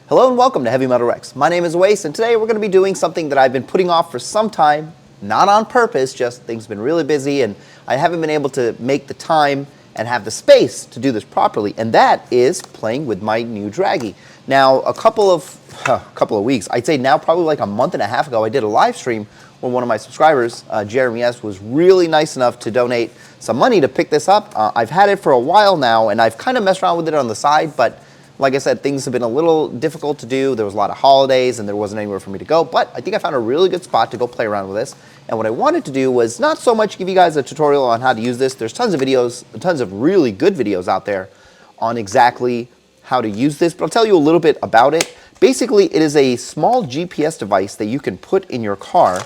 Hello and welcome to WRX. My name is Wace, and today we're going to be doing something that I've been putting off for some time, not on purpose, just things have been really busy and I haven't been able to make the time and have the space to do this properly, and that is playing with my new Dragy. Now, a couple of weeks, I'd say now probably like a month and a half ago, I did a live stream where one of my subscribers, Jeremy S., was really nice enough to donate some money to pick this up. I've had it for a while now, and I've kind of messed around with it on the side, but like I said, things have been a little difficult to do. There was a lot of holidays and there wasn't anywhere for me to go, but I think I found a really good spot to go play around with this. And what I wanted to do was not so much give you guys a tutorial on how to use this. There's tons of videos, tons of really good videos out there on exactly how to use this, but I'll tell you a little bit about it. Basically, it is a small GPS device that you can put in your car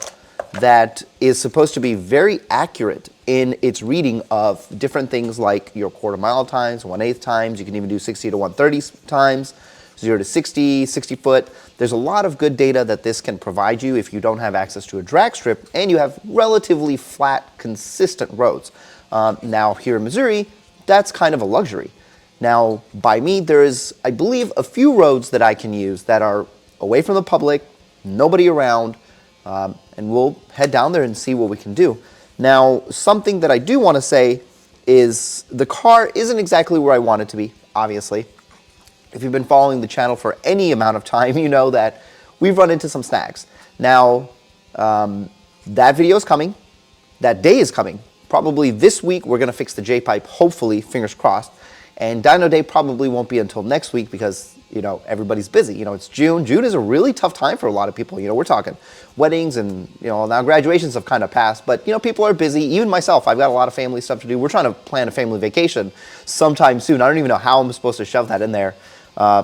that is supposed to be very accurate in its reading of different things like your quarter-mile times, 1/8 times. You can even do 60 to 130 times, 0 to 60, 60 foot. There's a lot of good data that this can provide you if you don't have access to a drag strip and you have relatively flat, consistent roads. Now, here in Missouri, that's kind of a luxury. Now, by me, there is, I believe, a few roads that I can use that are away from the public, nobody around, and we'll head down there and see what we can do. Now, something that I do want to say is the car isn't exactly where I want it to be, obviously. If you've been following the channel for any amount of time, you know that we've run into some snags. Now, that video is coming. That day is coming. Probably this week we're going to fix the jpipe, hopefully, fingers crossed. And dyno day probably won't be until next week because, you know, everybody's busy. You know, it's June. June is a really tough time for a lot of people. You know, we're talking weddings and, you know, now graduations have kind of passed. But, you know, people are busy. Even myself, I've got a lot of family stuff to do. We're trying to plan a family vacation sometime soon. I don't even know how I'm supposed to shove that in there.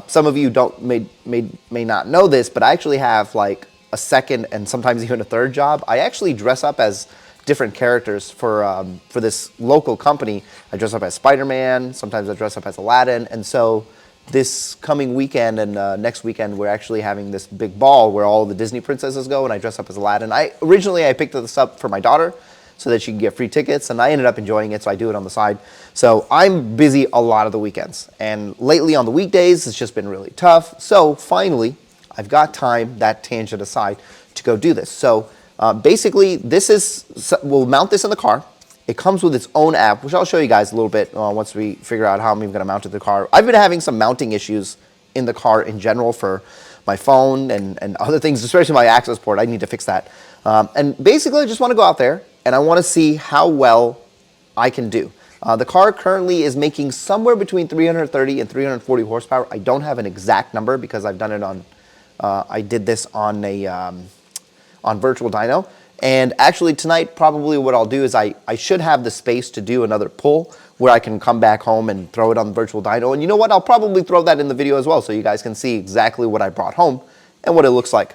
Some of you may not know this, but I actually have like a second and sometimes even a third job. I actually dress up as different characters for this local company. I dress up as Spider-Man, sometimes I dress up as Aladdin, and so this coming weekend and next weekend we're actually having this big ball where all the Disney princesses go and I dress up as Aladdin. Originally I picked this up for my daughter so that she can get free tickets, and I ended up enjoying it, so I do it on the side. So I'm busy a lot of the weekends, and lately on the weekdays it's just been really tough. So finally I've got time, that tangent aside, to go do this. So basically, we'll mount this in the car. It comes with its own app, which I'll show you guys a little bit once we figure out how I'm even going to mount it to the car. I've been having some mounting issues in the car in general for my phone and other things, especially my access port. I need to fix that. And basically, I just want to go out there and I want to see how well I can do. The car currently is making somewhere between 330 and 340 horsepower. I don't have an exact number because I've done it on, I did this on on virtual dyno. And actually tonight probably what I'll do is I should have the space to do another pull where I can come back home and throw it on virtual dyno. And you know what, I'll probably throw that in the video as well so you guys can see exactly what I brought home and what it looks like.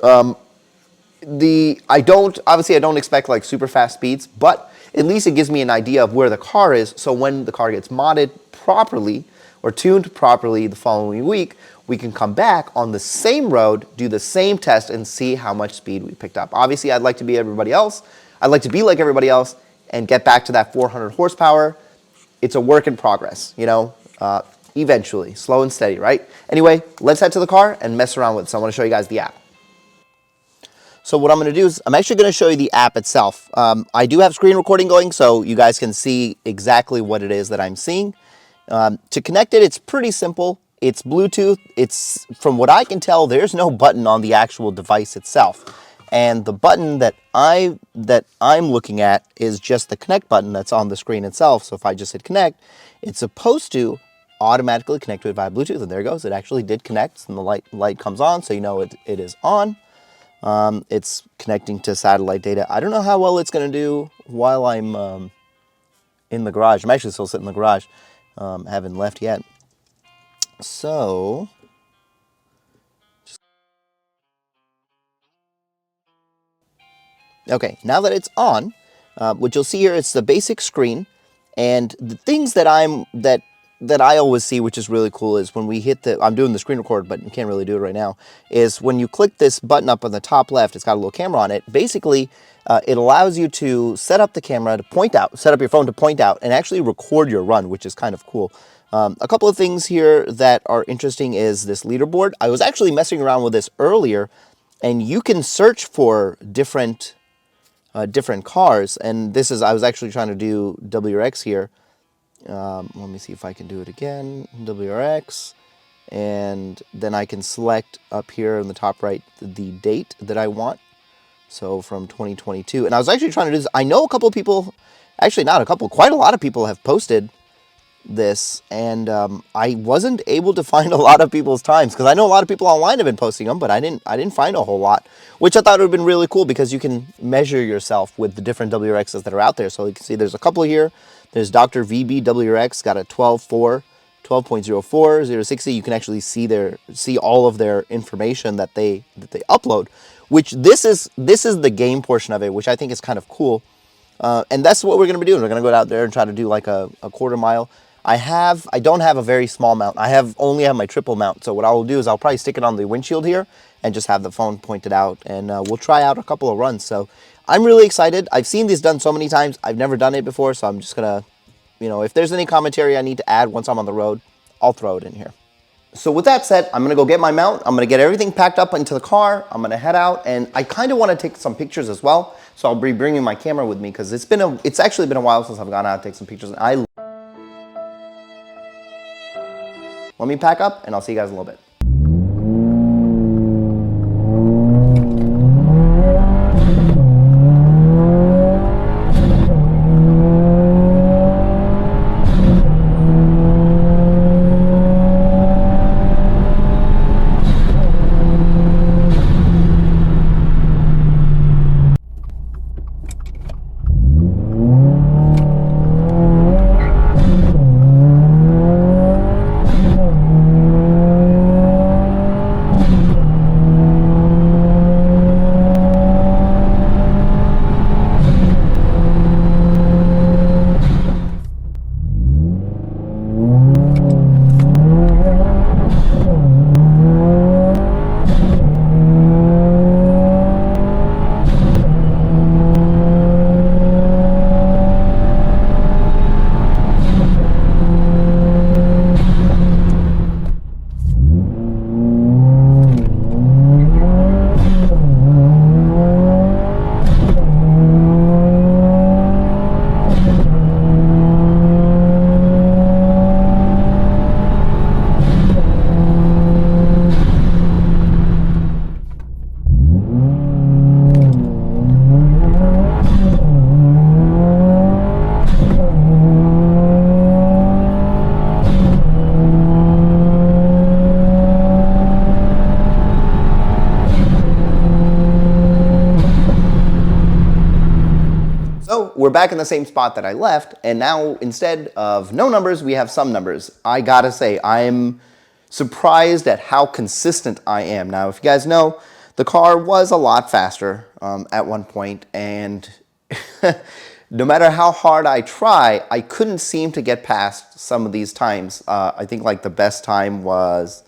Obviously I don't expect like super fast speeds, but at least it gives me an idea of where the car is, so when the car gets modded properly or tuned properly the following week, we can come back on the same road, do the same test, and see how much speed we picked up. Obviously, I'd like to be everybody else. I'd like to be like everybody else and get back to that 400 horsepower. It's a work in progress, you know, eventually, slow and steady, right? Anyway, let's head to the car and mess around with it. So I want to show you guys the app. So what I'm going to do is I'm actually going to show you the app itself. I do have screen recording going so you guys can see exactly what it is that I'm seeing. To connect it, it's pretty simple. It's Bluetooth. It's, from what I can tell, there's no button on the actual device itself. And the button that I'm looking at is just the connect button that's on the screen itself. So if I just hit connect, it's supposed to automatically connect to it via Bluetooth. And there it goes. It actually did connect, and the light comes on, so you know it is on. It's connecting to satellite data. I don't know how well it's going to do while I'm in the garage. I'm actually still sitting in the garage. Haven't left yet. So, okay, now that it's on, what you'll see here is the basic screen, and the things that that I always see, which is really cool, is when we hit the, I'm doing the screen record, but you can't really do it right now, is when you click this button up on the top left, it's got a little camera on it. Basically, it allows you to set up the camera to point out, set up your phone to point out, and actually record your run, which is kind of cool. A couple of things here that are interesting is this leaderboard. I was actually messing around with this earlier, and you can search for different cars, and this is, I was actually trying to do WRX here. Let me see if I can do it again, WRX, and then I can select up here in the top right the date that I want, so from 2022. And I was actually trying to do this. I know a couple of people, actually not a couple, quite a lot of people have posted this, and I wasn't able to find a lot of people's times, because I know a lot of people online have been posting them, but I didn't find a whole lot, which I thought would have been really cool, because you can measure yourself with the different WRXs that are out there. So you can see there's a couple here. There's Dr. VB WRX, got a 12.4, 12.04, 060. You can actually see all of their information that they upload, which this is the game portion of it, which I think is kind of cool. And that's what we're going to be doing. We're going to go out there and try to do like a quarter mile. I don't have a very small mount. I only have my triple mount. So what I will do is I'll probably stick it on the windshield here and just have the phone pointed out, and we'll try out a couple of runs. So I'm really excited. I've seen this done so many times. I've never done it before, so I'm just going to, if there's any commentary I need to add once I'm on the road, I'll throw it in here. So with that said, I'm going to go get my mount. I'm going to get everything packed up into the car. I'm going to head out, and I kind of want to take some pictures as well. So I'll be bringing my camera with me, because it's actually been a while since I've gone out to take some pictures. Let me pack up, and I'll see you guys in a little bit. We're back in the same spot that I left, and now instead of no numbers, we have some numbers. I gotta say, I'm surprised at how consistent I am. Now, if you guys know, the car was a lot faster at one point, and no matter how hard I try, I couldn't seem to get past some of these times. I think like the best time was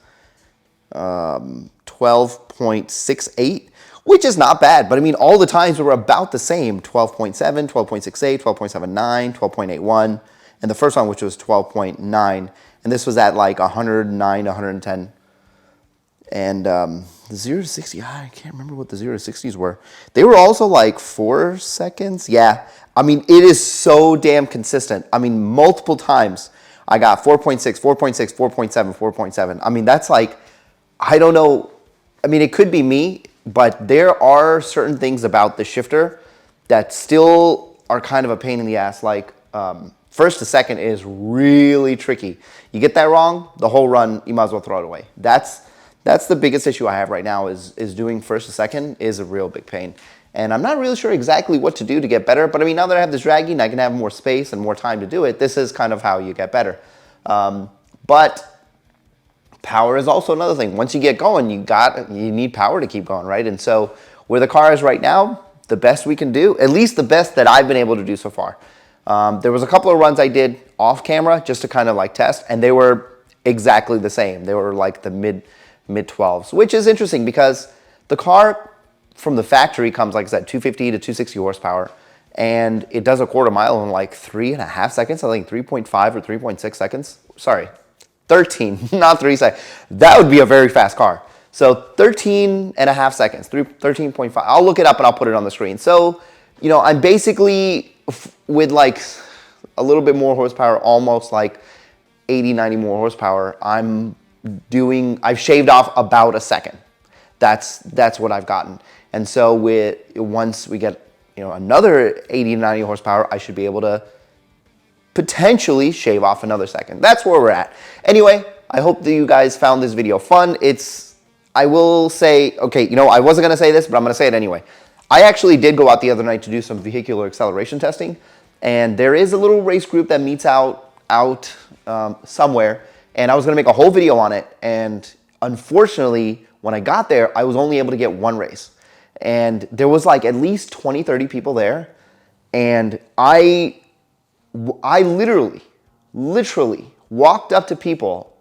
12.68. which is not bad, but I mean, all the times were about the same, 12.7, 12.68, 12.79, 12.81, and the first one, which was 12.9, and this was at like 109, 110, and the 0 to 60, I can't remember what the 0 to 60s were. They were also like 4 seconds, yeah. I mean, it is so damn consistent. I mean, multiple times I got 4.6, 4.6, 4.7, 4.7. I mean, that's like, I don't know, I mean, it could be me, but there are certain things about the shifter that still are kind of a pain in the ass. Like first to second is really tricky. You get that wrong, the whole run, you might as well throw it away. That's the biggest issue I have right now is doing first to second is a real big pain. And I'm not really sure exactly what to do to get better. But I mean, now that I have this Dragy and I can have more space and more time to do it, this is kind of how you get better. But power is also another thing. Once you get going, you need power to keep going, right? And so where the car is right now, the best we can do, at least the best that I've been able to do so far, There was a couple of runs I did off camera just to kind of like test, and they were exactly the same. They were like the mid 12s, which is interesting because the car from the factory comes, like I said, 250 to 260 horsepower, and it does a quarter mile in like 3.5 seconds. I think 3.5 or 3.6 seconds. Sorry, 13, not 3 seconds. That would be a very fast car. So 13.5 seconds, 13.5. I'll look it up and I'll put it on the screen. So, you know, I'm basically with like a little bit more horsepower, almost like 80, 90 more horsepower. I've shaved off about a second. That's what I've gotten. And so once we get, you know, another 80 to 90 horsepower, I should be able to potentially shave off another second. That's where we're at. Anyway, I hope that you guys found this video fun. I will say, okay, you know, I wasn't gonna say this, but I'm gonna say it anyway. I actually did go out the other night to do some vehicular acceleration testing, and there is a little race group that meets out somewhere, and I was gonna make a whole video on it, and unfortunately, when I got there, I was only able to get one race. And there was like at least 20, 30 people there, and I literally walked up to people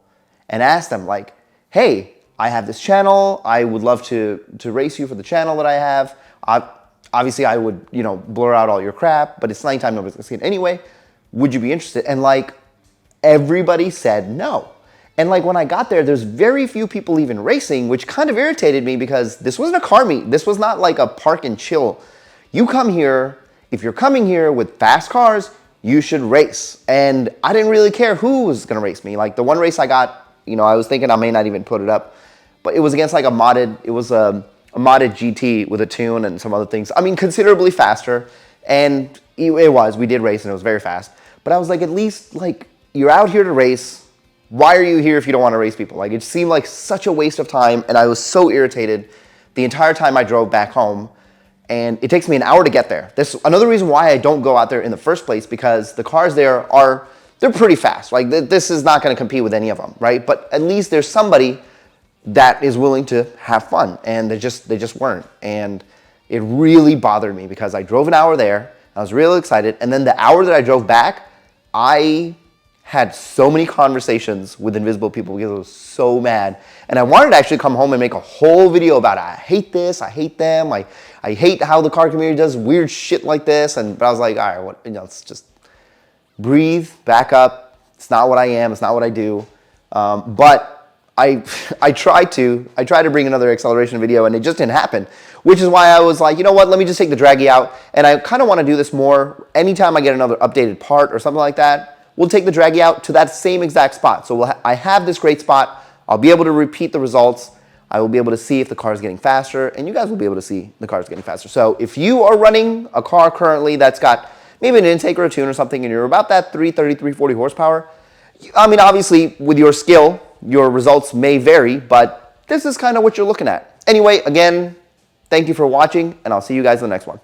and asked them like, hey, I have this channel. I would love to race you for the channel that I have. Obviously, I would, you know, blur out all your crap, but it's nighttime, nobody's gonna see it anyway. Would you be interested? And like, everybody said no. And like when I got there, there's very few people even racing, which kind of irritated me because this wasn't a car meet. This was not like a park and chill. You come here, if you're coming here with fast cars, you should race. And I didn't really care who was gonna race me. Like the one race I got, you know, I was thinking I may not even put it up, but it was against like a modded GT with a tune and some other things. I mean, considerably faster. And we did race and it was very fast. But I was like, at least like, you're out here to race. Why are you here if you don't want to race people? Like, it seemed like such a waste of time, and I was so irritated the entire time I drove back home, and it takes me an hour to get there. That's another reason why I don't go out there in the first place, because the cars there they're pretty fast. Like, this is not going to compete with any of them, right? But at least there's somebody that is willing to have fun, and they just weren't. And it really bothered me because I drove an hour there, I was really excited, and then the hour that I drove back, I had so many conversations with invisible people because I was so mad. And I wanted to actually come home and make a whole video about it. I hate this, I hate them, I hate how the car community does weird shit like this. But I was like, all right, you know, let's just breathe, back up. It's not what I am, it's not what I do. But I tried to bring another acceleration video and it just didn't happen. Which is why I was like, you know what, let me just take the Dragy out. And I kind of want to do this more anytime I get another updated part or something like that. We'll take the Dragy out to that same exact spot. So I have this great spot. I'll be able to repeat the results. I will be able to see if the car is getting faster, and you guys will be able to see the car is getting faster. So if you are running a car currently that's got maybe an intake or a tune or something, and you're about that 330, 340 horsepower, I mean, obviously, with your skill, your results may vary, but this is kind of what you're looking at. Anyway, again, thank you for watching, and I'll see you guys in the next one.